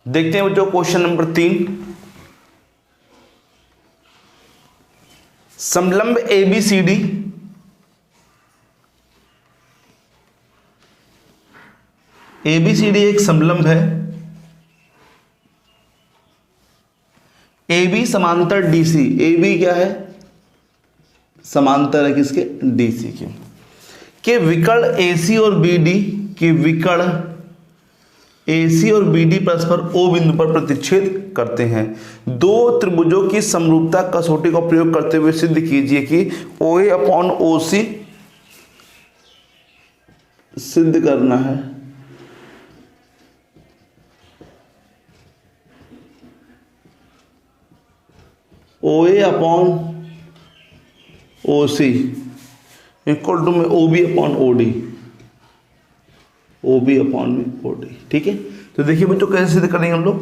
देखते हैं बच्चों क्वेश्चन नंबर 3। समलंब ABCD एक समलंब है। AB समांतर DC, AB क्या है? समांतर है किसके? DC के विकर्ण AC और BD के विकर्ण AC और BD परस्पर O बिंदु पर प्रतिच्छेद करते हैं। दो त्रिभुजों की समरूपता कसौटी का प्रयोग करते हुए सिद्ध कीजिए कि OA अपॉन OC सिद्ध करना है। OA upon OC equal to में OB upon OD, OB upon में OD। ठीक है, तो देखिए बच्चों कैसे सिद्ध करेंगे हम लोग।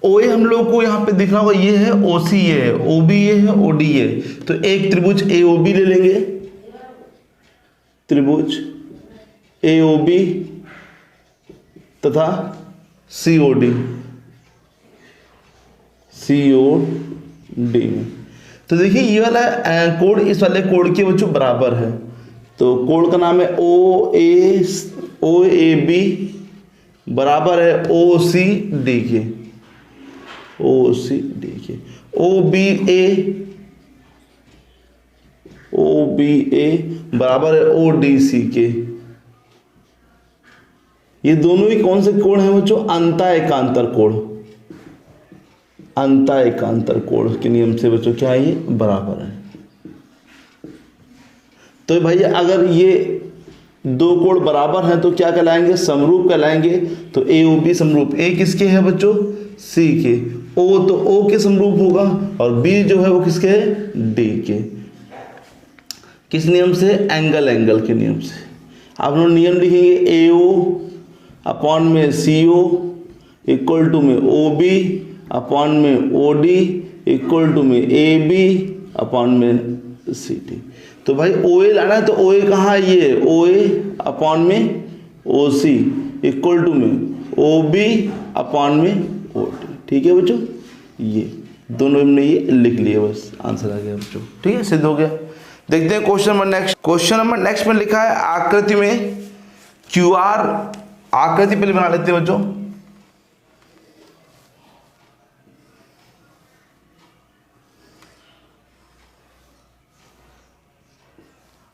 OA हम लोग को यहाँ पे दिख रहा होगा, ये है OC, ये है OB, ये है OD, ये। तो एक त्रिभुज AOB ले लेंगे, त्रिभुज AOB तथा COD में। तो देखिए ये वाला कोण इस वाले कोण के बच्चों बराबर है। तो कोण का नाम है OAB बराबर है OCD के, OBA बराबर है ODC के। ये दोनों ही कौन से कोण हैं बच्चों? अंता एकांतर कोण। अंता एकांतर कोण के नियम से बच्चों क्या है? ये बराबर है। तो भैया अगर ये दो कोण बराबर हैं तो क्या कहलाएंगे? समरूप कहलाएंगे। तो AOB समरूप, A किसके है बच्चों? C के। O तो O के समरूप होगा और B जो है वो किसके है? D के। किस नियम से? एंगल के नियम से। आप लोग नियम लिखेंगे AO अपॉन में CO इक्वल टू में OB अपॉन में OD इक्वल टू में AB अपॉन में CD। तो भाई OA लाना है तो OA कहाँ है? ये OA अपॉन में OC इक्वल टू में OB अपॉन में OD। ठीक है बच्चों, ये दोनों हमने ये लिख लिए, बस आंसर आ गया बच्चों। ठीक है, सिद्ध हो गया। देखते हैं question number next. Question number next में लिखा है आकृति में QR, आकृति पहले बना लेते हैं बच्चों।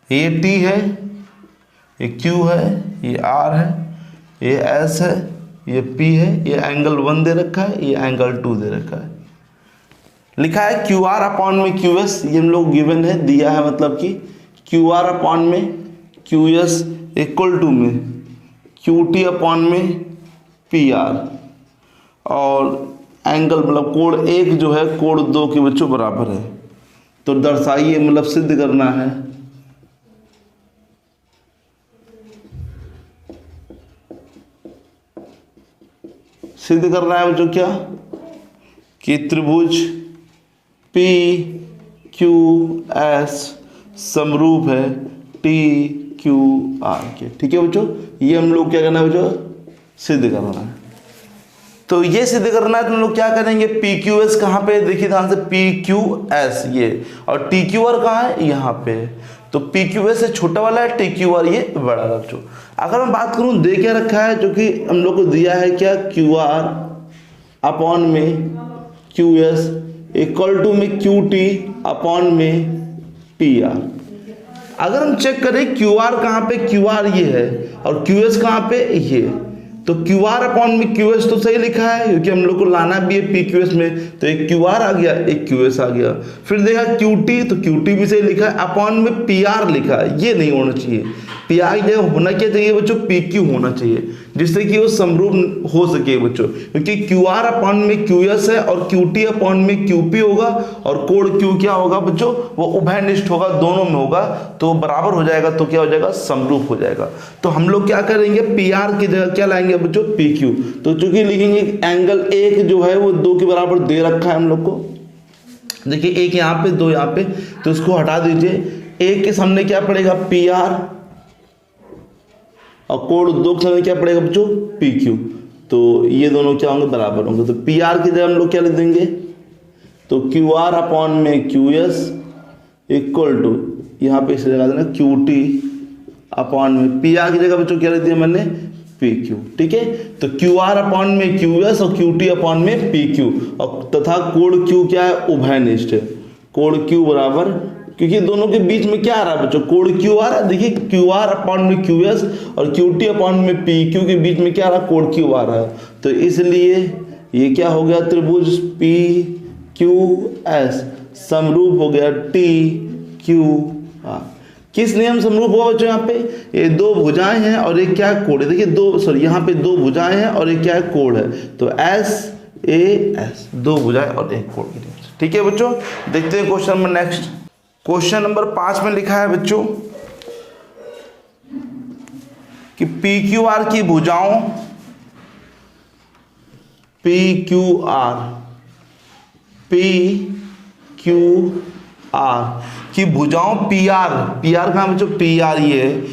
ये T है, ये Q है, ये R है, ये S है, ये P है, ये एंगल 1 दे रखा है, ये एंगल 2 दे रखा है। लिखा है QR अपॉन में QS, ये हम लोग गिवन है, दिया है, मतलब कि QR अपॉन में QS इक्वल टू में QT अपॉन में PR और एंगल मतलब कोण 1 जो है कोण 2 के बच्चों बराबर है। तो दर्शाइए, मतलब सिद्ध करना है। सिद्ध करना है बच्चों क्या? कि त्रिभुज PQS समरूप है TQR के। ठीक है बच्चों, ये हम लोग क्या करना है बच्चों? सिद्ध करना है। तो ये सिद्ध करना है तो हम लोग क्या करेंगे? PQS कहाँ पे? देखिए ध्यान से, PQS ये, और TQR कहाँ है? यहाँ पे। तो PQS से छोटा वाला है, TQR ये बड़ा है बच्चों। अगर मैं बात करूँ, दे क्या रखा है? जो कि हम लोग को दिया है क्या? QR अपॉन में QS इक्वल टू में QT अपॉन में PR। अगर हम चेक करें QR कहाँ पे? QR ये है और QS कहाँ पे? ये। तो QR अपॉन में QS तो सही लिखा है, क्योंकि हम लोग को लाना भी है PQS में। तो एक QR आ गया, एक QS आ गया। फिर देखा QT, तो QT भी सही लिखा है, अपॉन में PR लिखा है। ये नहीं होना चाहिए। PR जगह होना क्या चाहिए बच्चों? PQ होना चाहिए, जिससे कि वो समरूप हो सके बच्चों। क्योंकि QR अपॉन में QS है और QT अपॉन में QP होगा और कोण Q क्या होगा बच्चों? वो उभयनिष्ठ होगा, दोनों में होगा, तो बराबर हो जाएगा। तो क्या हो जाएगा? समरूप हो जाएगा। तो हम लोग क्या करेंगे? PR की जगह क्या लाएंगे बच्चों? PQ। तो चूंकि लिखेंगे एंगल 1 जो है वो 2 के बराबर दे रखा है हम लोग को। देखिए 1 यहाँ पे, 2 यहाँ पे, तो उसको हटा दीजिए। 1 के सामने क्या पड़ेगा? PR और कोण 2 के सामने क्या पड़ेगा बच्चों? PQ। तो ये दोनों क्या होंगे, बराबर होंगे। तो पी आर की जगह हम लोग क्या लिख देंगे, तो क्यू आर अपॉन में क्यू एस इक्वल टू, यहाँ पे इसे लगा देना क्यू टी अपॉन में पी आर की जगह बच्चों क्या लिख दिया मैंने, पी क्यू। ठीक है, तो क्यू आर अपॉन में क्यू एस और क्यू टी अपॉन में पी क्यू, और तथा कोण क्यू क्या है, उभयनिष्ठ है। कोण क्यू बराबर, क्योंकि दोनों के बीच में क्या आ रहा है बच्चों, कोण क्यू आ रहा है। देखिए क्यू आर अपॉन में क्यू एस और क्यू टी अपॉन में पी क्यू के बीच में क्या आ रहा है, कोण क्यू आ रहा है। तो इसलिए ये क्या हो गया, त्रिभुज पी क्यू एस समरूप हो गया टी क्यू आर। किस नियम समरूप हुआ बच्चों, यहाँ पे ये दो भुजाएं हैं और एक क्या है, कोण है। देखिए यहाँ पे दो भुजाएं हैं और एक क्या है, कोण है। तो एस ए एस, दो भुजाएं और एक कोण के नियम से। ठीक है बच्चों, देखते हैं question number next. Question number 5 में लिखा है बच्चों कि पी क्यू आर की भुजाओं पी क्यू आर की भुजाओं पी आर कहाँ बच्चों, पी आर ये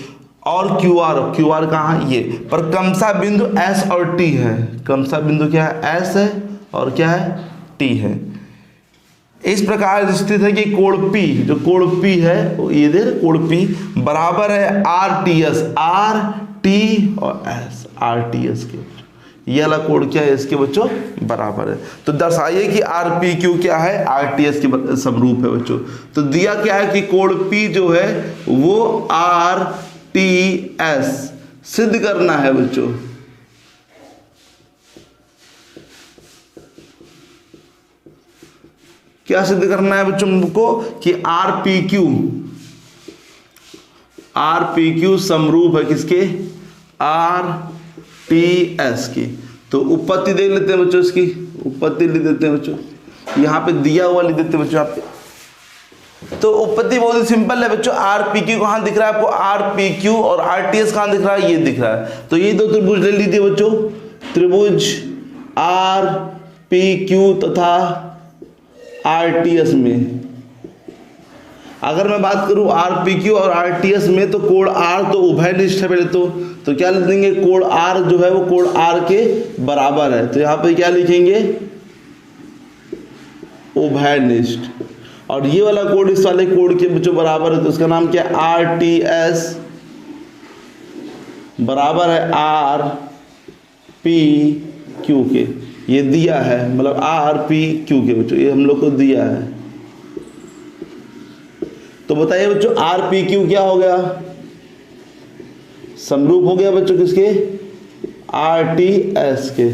और क्यू आर कहाँ ये, पर क्रमशः बिंदु एस और टी है। क्रमशः बिंदु क्या है, एस है और क्या है, टी है। इस प्रकार स्थित है कि कोण P, जो कोण P है ये दे कोण P बराबर है R T S, R T और एस, आर टी एस के। ये वाला कोण क्या है, इसके बच्चों बराबर है। तो दर्शाइए कि आर पी क्यू क्या है, आर टी एस के समरूप है बच्चों। तो दिया क्या है कि कोण P जो है वो आर टी एस सिद्ध करना है बच्चों। क्या सिद्ध करना है बच्चों को, कि आर पी क्यू समरूप है किसके, आर टी एस की। तो उत्पत्ति देख लेते हैं बच्चों, इसकी उत्पत्ति लिख देते हैं बच्चों, यहाँ पे दिया हुआ लिख देते हैं बच्चों यहाँ पे। तो उत्पत्ति बहुत ही सिंपल है बच्चों, आर पी क्यू कहाँ दिख रहा है आपको, आर पी क्यू, और आर टी एस कहाँ दिख रहा है, ये दिख रहा है। तो ये दो त्रिभुज ले लीजिए बच्चों, त्रिभुज आर पी क्यू तथा आर टी एस में। अगर मैं बात करूं आर पी क्यू और आर टी एस में, तो कोण आर तो उभयनिष्ठ है पहले तो क्या लिख देंगे, कोण आर जो है वो कोण आर के बराबर है। तो यहां पे क्या लिखेंगे, उभयनिष्ठ। और ये वाला कोण इस वाले कोण के बच्चों बराबर है, तो उसका नाम क्या है, आर टी एस बराबर है आर पी क्यू के। ये दिया है, मतलब आर पी क्यू के बच्चों, ये हम लोग को दिया है। तो बताइए बच्चों आर पी क्यू क्या हो गया, समरूप हो गया बच्चों किसके, आर टी एस के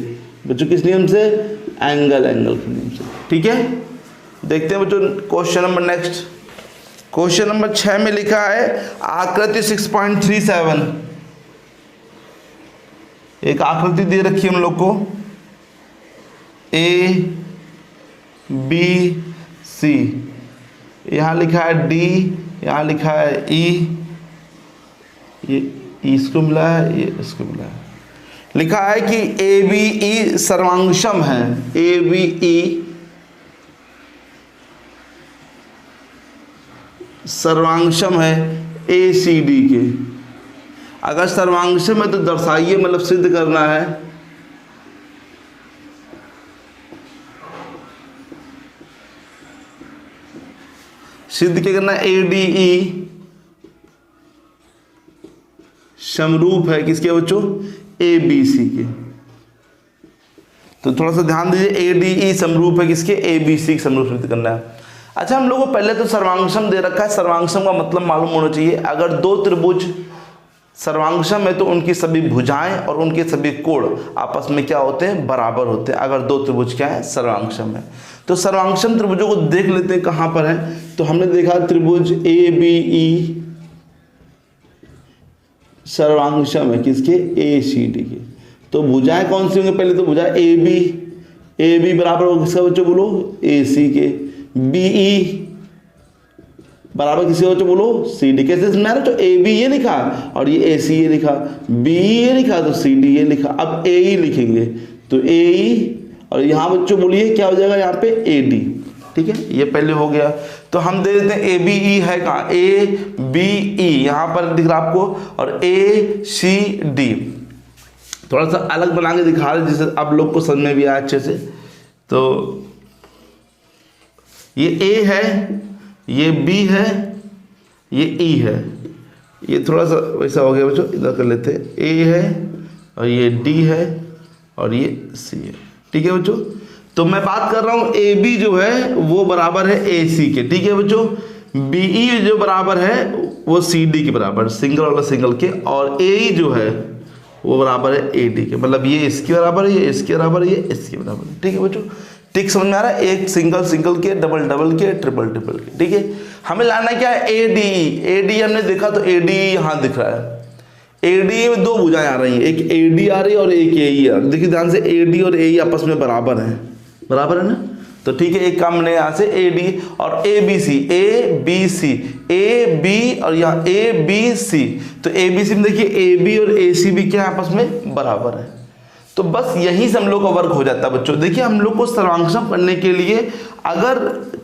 बच्चों। किस नियम से, एंगल के नियम से। ठीक है, देखते हैं बच्चों question number next. Question number 6 में लिखा है आकृति 6.37, एक आकृति दे रखी है हम लोग को, ए बी सी, यहाँ लिखा है डी, यहाँ लिखा है ई, ये इसको मिला है, ये इसको मिला है। लिखा है कि ए बी ई सर्वांगसम है, ए बी ई सर्वांगसम है ए सी डी के। अगर सर्वांगसम है तो दर्शाइए, मतलब सिद्ध करना है। सिद्ध क्या करना, ए डी ई समरूप है किसके बच्चों, ए बी सी के। तो थोड़ा सा ध्यान दीजिए, ए डी ई समरूप है किसके, ए बी सी समरूप सिद्ध करना है। अच्छा, हम लोगों को पहले तो सर्वांगसम दे रखा है, सर्वांगसम का मतलब मालूम होना चाहिए। अगर दो त्रिभुज सर्वांगसम है तो उनकी सभी भुजाएं और उनके सभी कोण आपस में क्या होते हैं, बराबर होते हैं। अगर दो त्रिभुज क्या है, सर्वांगसम है। तो सर्वांगसम त्रिभुजों को देख लेते हैं कहां पर है। तो हमने देखा त्रिभुज ए बी ई सर्वांगसम है किसके, ए सी डी के। तो भुजाएं कौन सी होंगी, पहले तो भुजा ए बी बराबर होगा किसका बच्चों, बोलो ए सी के। बी ई बराबर किसी बच्चों, बोलो सी डी। कैसे समझा रहे, तो ए बी ये लिखा और ये ए सी ये लिखा, बी ये लिखा तो सी डी ये लिखा। अब ए ई लिखेंगे तो ए ई, और यहाँ बच्चों बोलिए क्या हो जाएगा यहाँ पे, ए डी। ठीक है, ये पहले हो गया। तो हम दे देते हैं ए बी ई है कहाँ, ए बी ई यहाँ पर दिख रहा आपको, और ए सी डी। थोड़ा सा अलग बना के दिखा रहे जिससे आप लोग को समझ में भी आए अच्छे से। तो ये ए है, ये बी है, ये ई है, ये थोड़ा सा वैसा हो गया बच्चों, इधर कर लेते हैं। ए है और ये डी है और ये सी है, ठीक है बच्चों। तो मैं बात कर रहा हूँ ए बी जो है वो बराबर है ए सी के, ठीक है बच्चों। बी ई जो बराबर है वो सी डी के बराबर, सिंगल वाला सिंगल के, और ए ई जो है वो बराबर है ए डी के, मतलब ये इसके बराबर है, ये इसके बराबर है, ये इसके बराबर है, ठीक है बच्चों। ठीक समझ में आ रहा है? एक सिंगल सिंगल के, डबल डबल के, ट्रिपल ट्रिपल के, ठीक है। हमें लाना क्या है? A D. ए डी हमने देखा तो ए डी यहाँ दिख रहा है। ए डी में दो भुजाएं आ रही हैं, एक ए डी आ रही है और एक ए ई आ रही है। देखिए ध्यान से, ए डी और ए ई आपस में बराबर है, बराबर है ना। तो ठीक है, एक काम मैंने यहाँ से ए डी और A B C, A B C, A B और यहाँ ए बी सी। तो ए बी सी में देखिए ए बी और ए सी भी क्या आपस में बराबर है। तो बस यही से हम लोग का वर्क हो जाता है बच्चों। देखिए हम लोग को सर्वांक्षण करने के लिए अगर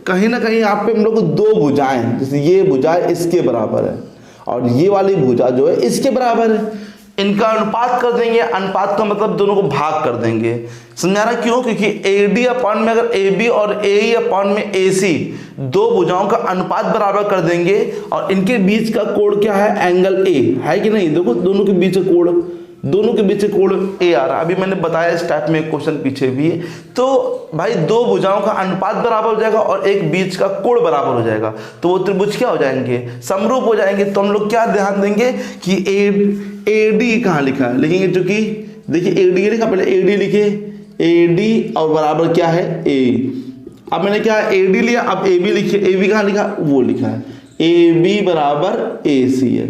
कहीं ना कहीं आप पे हम लोग को दो भुजाएं, जैसे ये भुजा इसके बराबर है और ये वाली भुजा जो है इसके बराबर है, इनका अनुपात कर देंगे। अनुपात का मतलब दोनों को भाग कर देंगे। समझा रहा क्यों? क्योंकि ए डी अपॉन में अगर ए बी और ए ई अपॉन में ए सी, दो भुजाओं का अनुपात बराबर कर देंगे और इनके बीच का कोण क्या है? एंगल ए है कि नहीं? देखो दोनों के बीच का कोण, दोनों के बीच कोण ए आ रहा है। अभी मैंने बताया इस टाइप में एक क्वेश्चन पीछे भी है। तो भाई दो भुजाओं का अनुपात बराबर हो जाएगा और एक बीच का कोण बराबर हो जाएगा, तो वो त्रिभुज क्या हो जाएंगे? समरूप हो जाएंगे। तो हम लोग क्या ध्यान देंगे कि ए डी कहाँ लिखा है? लिखेंगे चूंकि देखिए ए डी लिखा, पहले ए डी लिखे, ए डी और बराबर क्या है? ए। अब मैंने क्या ए डी लिया, अब ए बी लिखिए। ए बी कहाँ लिखा? वो लिखा है ए बी बराबर ए सी है।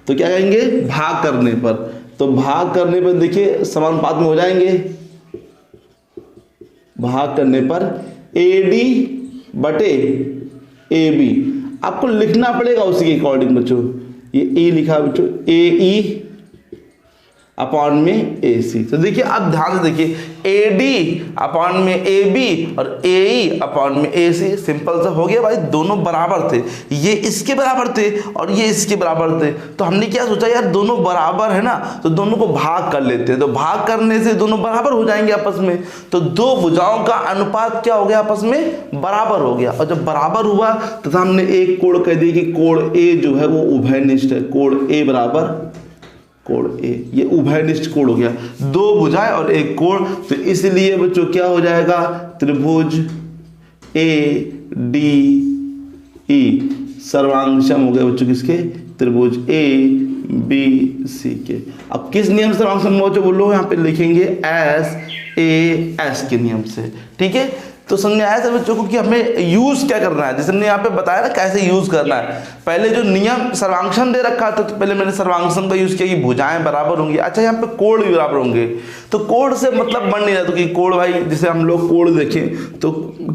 तो क्या कहेंगे? भाग करने पर, तो भाग करने पर देखिए समानुपात में हो जाएंगे। भाग करने पर ए डी बटे ए बी, आपको लिखना पड़ेगा उसी के अकॉर्डिंग बच्चों। ये ई लिखा बच्चों, ए ई अपॉन में ए सी। तो देखिए अब ध्यान से देखिए, ए डी अपॉन में ए बी और ए ई अपॉन में ए सी। सिंपल सा हो गया भाई, दोनों बराबर थे, ये इसके बराबर थे और ये इसके बराबर थे। तो हमने क्या सोचा यार, दोनों बराबर है ना, तो दोनों को भाग कर लेते हैं। तो भाग करने से दोनों बराबर हो जाएंगे आपस में। तो दो भुजाओं का अनुपात क्या हो गया? आपस में बराबर हो गया। और जब बराबर हुआ तो हमने एक कोण कह दिया कि कोण ए जो है वो उभयनिष्ठ है। कोण ए बराबर कोण ए, ये उभयनिष्ठ कोण हो गया, दो भुजाएं और एक कोण। तो इसलिए बच्चों क्या हो जाएगा? त्रिभुज ए डी ई सर्वांगसम हो गए बच्चों किसके? त्रिभुज ए बी सी के। अब किस नियम से सर्वांगसम हो? जो बोलो यहाँ पे लिखेंगे एस ए एस के नियम से, ठीक है। तो समझ में आया था बच्चों को कि हमें यूज क्या करना है? जैसे मैंने यहाँ पे बताया ना कैसे यूज करना है। पहले जो नियम सर्वांक्षण दे रखा था, तो पहले मैंने सर्वांक्षण का यूज किया कि भुजाएं बराबर होंगी। अच्छा यहाँ पे कोण भी बराबर होंगे, तो कोण से मतलब बन नहीं रहा। तो कि कोण भाई जैसे हम लोग कोण देखें तो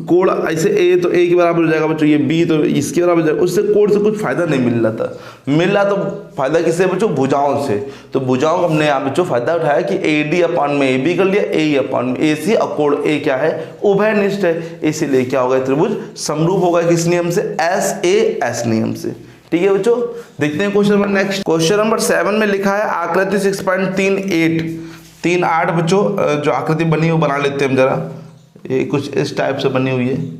कोण ऐसे ए तो ए के बराबर हो जाएगा बच्चों, ये बी तो इसके बराबर हो जाएगा। उससे कोण से कुछ फायदा नहीं मिल रहा था। मिल रहा तो फायदा किससे बच्चों? भुजाओं से। तो भुजाओं का हमने यहाँ बच्चों फायदा उठाया कि ए डी अपॉन में ए बी कर लिया, ए अपॉन में ए सी, और कोण ए क्या है? उभयनिष्ठ है। इसीलिए क्या होगा? त्रिभुज समरूप होगा किस नियम से? एस ए एस नियम से, ठीक है बच्चों। देखते हैं question number next. Question number 7 में लिखा है आकृति 6.38 बच्चों, जो आकृति बनी है वो बना लेते हैं हम जरा। ये कुछ इस टाइप से बनी हुई है।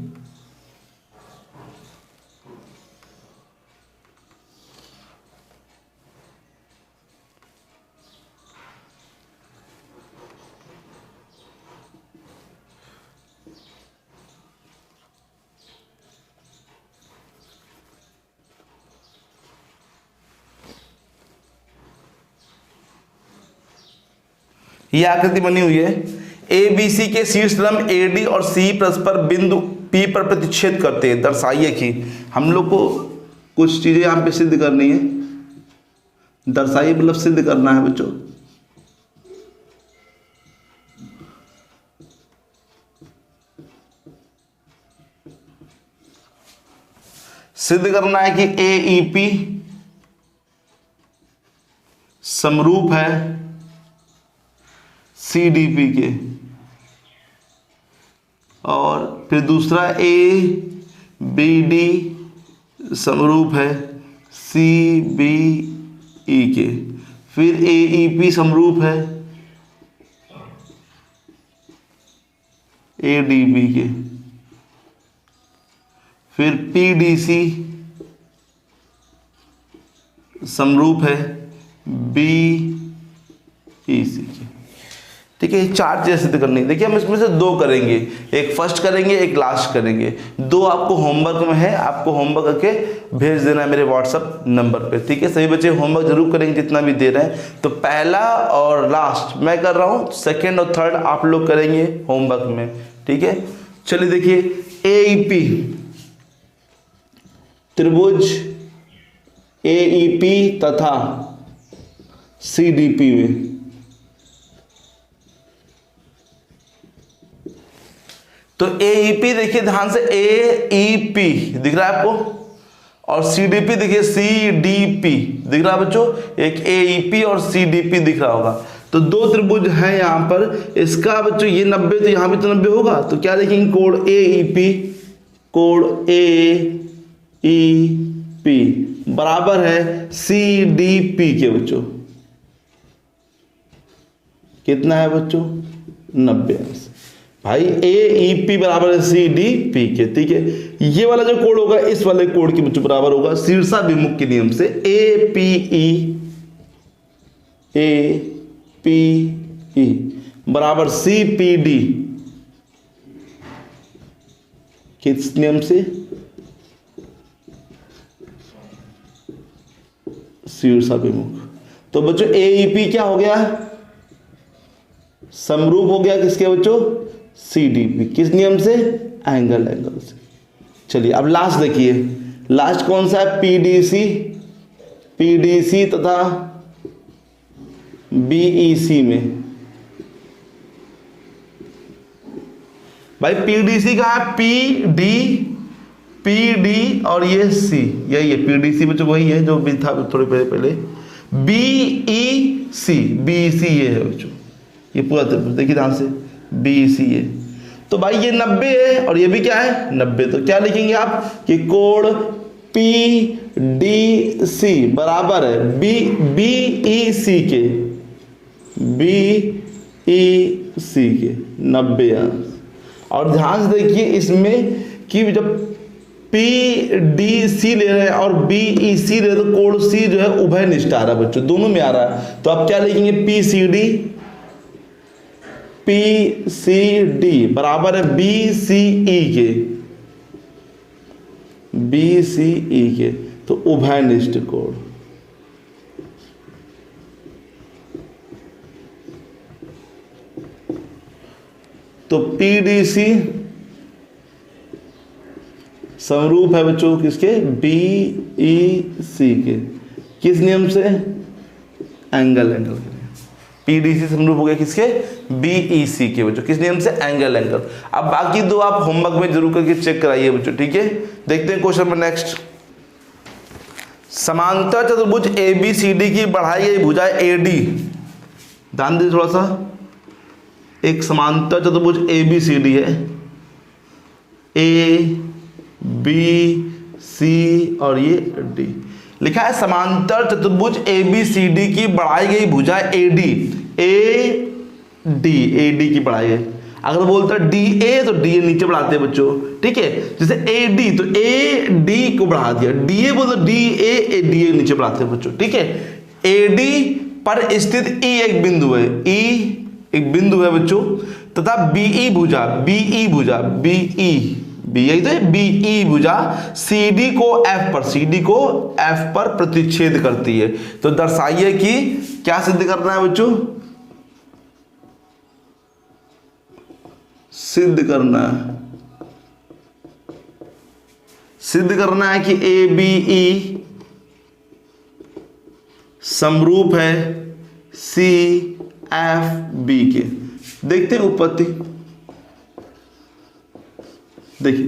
ये आकृति बनी हुई है। ए बी सी के शीर्ष लंब ए डी और सी परस्पर बिंदु पी पर प्रतिच्छेद करते हैं। दर्शाइए कि हम लोग को कुछ चीजें यहाँ पे सिद्ध करनी है। दर्शाइए मतलब सिद्ध करना है बच्चों। सिद्ध करना है कि ए ई पी समरूप है सी डी पी के, और फिर दूसरा ए बी डी समरूप है सी बी ई के, फिर ए ई पी समरूप है ADB के, फिर PDC समरूप है BEC के। ठीक है, ये चार चीजें सिद्ध करनी है। देखिए हम इसमें से दो करेंगे, एक फर्स्ट करेंगे, एक लास्ट करेंगे। दो आपको होमवर्क में है, आपको होमवर्क करके भेज देना है मेरे व्हाट्सएप नंबर पे। ठीक है, सभी बच्चे होमवर्क जरूर करेंगे जितना भी दे रहे हैं। तो पहला और लास्ट मैं कर रहा हूँ, सेकेंड और थर्ड आप लोग करेंगे होमवर्क में। ठीक है, चलिए देखिए AEP त्रिभुज AEP तथा CDP में तो AEP देखिए ध्यान से, AEP दिख रहा है आपको, और CDP देखिए CDP दिख रहा है बच्चों। एक AEP और CDP दिख रहा होगा। तो दो त्रिभुज हैं यहां पर। इसका बच्चों ये 90 तो यहां भी तो 90 होगा। तो क्या लिखेंगे, कोड AEP, कोड AEP बराबर है CDP के बच्चों। कितना है बच्चों, 90 भाई। AEP बराबर है CDP के। ठीक है, ये वाला जो कोड होगा इस वाले कोड के बच्चों बराबर होगा शीर्षाभिमुख के नियम से। APE बराबर CPD किस नियम से, शीर्षाभिमुख। तो बच्चों AEP क्या हो गया, समरूप हो गया किसके बच्चों, CDP। किस नियम से, एंगल से। चलिए अब लास्ट देखिए, लास्ट कौन सा है, PDC तथा BEC में। भाई PDC का है PD और ये C, यही है PDC बच्चों, वही है जो भी था थोड़ी पहले। BEC ये है बच्चों, ये पूरा त्रिभुज देखिए ध्यान से, BEC है। तो भाई ये 90 है और ये भी क्या है, 90। तो क्या लिखेंगे आप कि कोण PDC बराबर है BEC के, BEC के 90। और ध्यान से देखिए इसमें कि जब PDC ले रहे हैं और BEC ले रहे हैं तो कोण C जो है उभयनिष्ठ आ रहा है बच्चों, दोनों में आ रहा है। तो आप क्या लिखेंगे, PCD बराबर है BCE के, तो उभयनिष्ठ कोण। तो PDC समरूप है बच्चों किसके, BEC के। किस नियम से, एंगल के। PDC समरूप हो गया किसके, BEC के बच्चों। किस नियम से, एंगल। अब बाकी दो आप होमवर्क में जरूर करके चेक कराइए बच्चों। ठीक है, देखते हैं क्वेश्चन नंबर नेक्स्ट। समांतर चतुर्भुज ABCD की बढ़ाई गई भुजा AD, ध्यान दीजिए थोड़ा सा। एक समांतर चतुर्भुज ABCD है, ABC और ये D लिखा है। समांतर चतुर्भुज ABCD की बढ़ाई गई भुजा AD की बढ़ाई है। अगर बोलते हैं DA तो DA नीचे बढ़ाते हैं बच्चों। ठीक है, जैसे AD तो AD को बढ़ा दिया, DA बोलते DA नीचे बढ़ाते हैं बच्चों। ठीक है, AD पर स्थित E एक बिंदु है, E एक बिंदु है बच्चों, तथा BE भुजा BE तो BE भुजा CD को F पर प्रतिच्छेद करती है। तो दर्शाइए कि क्या सिद्ध करना है बच्चों, सिद्ध करना है कि ABE समरूप है CFB के। देखते हैं उत्पत्ति, देखिए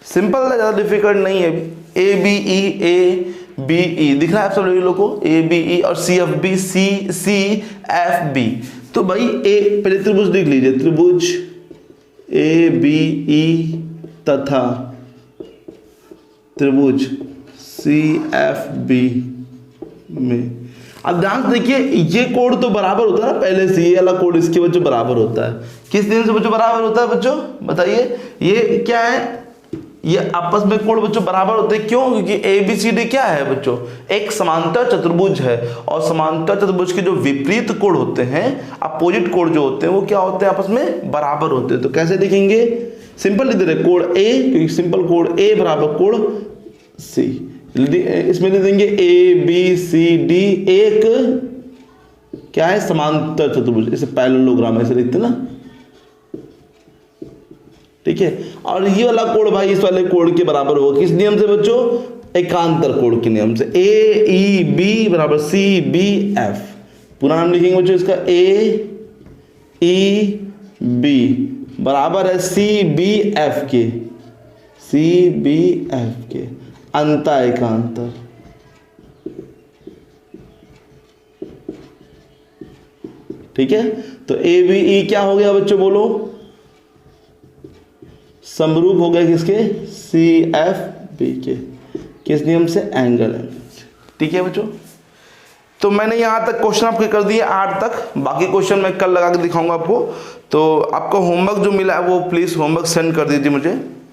सिंपल है, ज्यादा डिफिकल्ट नहीं है। ABE दिख रहा है आप सब लोगों को, ABE और CFB। तो भाई पहले त्रिभुज देख लीजिए, त्रिभुज ABE तथा त्रिभुज CFB में अब ध्यान से देखिए, ये कोड तो बराबर होता है ना पहले से, ये वाला कोड इसके बच्चों बराबर होता है। किस नियम से बच्चों बराबर होता है बच्चों, बताइए। ये क्या है, ये आपस में कोड बच्चों बराबर होते हैं। क्यों? क्योंकि ABCD क्या है बच्चों, एक समांतर चतुर्भुज है, और समांतर चतुर्भुज के जो विपरीत कोण होते हैं, अपोजिट कोण जो होते हैं, वो क्या होते हैं, आपस में बराबर होते हैं। तो कैसे लिखेंगे, सिंपल लिख दे रहे कोण A, क्योंकि सिंपल कोण A बराबर कोण C। इसमें लिख देंगे ABCD एक क्या है, समांतर चतुर्भुज, इसे पैरेललोग्राम ऐसे लिखते हैं ना, ठीक है। और ये वाला कोण भाई इस वाले कोण के बराबर होगा, किस नियम से बच्चों, एकांतर कोण के नियम से। AEB बराबर CBF, पूरा नाम लिखेंगे बच्चों इसका, AEB बराबर है CBF के, CBF के अंता एकांतर, ठीक है। तो ABE क्या हो गया बच्चों, बोलो, समरूप हो गया किसके, CFB के, किस नियम से, एंगल एंगल से, ठीक है बच्चों। तो मैंने यहाँ तक क्वेश्चन आपके कर दिए 8 तक, बाकी क्वेश्चन मैं कल लगा के दिखाऊंगा आपको। तो आपको होमवर्क जो मिला है वो प्लीज़ होमवर्क सेंड कर दीजिए मुझे।